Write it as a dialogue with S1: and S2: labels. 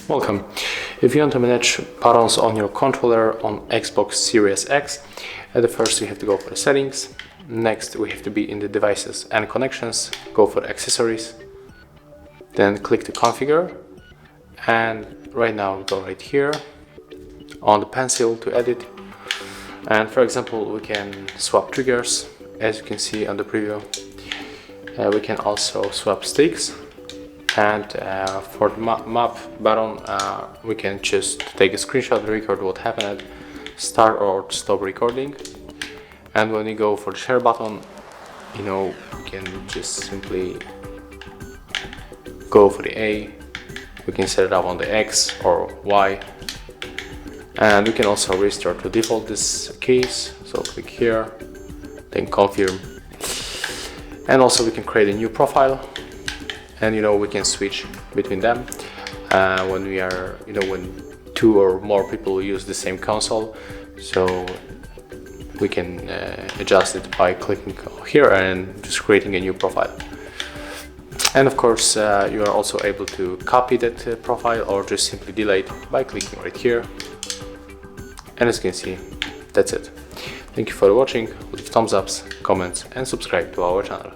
S1: Welcome. If you want to manage buttons on your controller on Xbox Series X, at the first you have to go for the settings. Next we have to be in the devices and connections, go for accessories, then click the configure, and right now go right here on the pencil to edit. And for example, we can swap triggers, as you can see on the preview. We can also swap sticks. And for the map button, we can just take a screenshot and record what happened, start or stop recording. And when you go for the share button, you can just simply go for the A. We can set it up on the X or Y. And we can also restart to default this case. So click here, then confirm. And also we can create a new profile. And we can switch between them when we are, when two or more people use the same console. So we can adjust it by clicking here and just creating a new profile. And of course, you are also able to copy that profile or just simply delete by clicking right here. And as you can see, that's it. Thank you for watching. Leave thumbs ups, comments, and subscribe to our channel.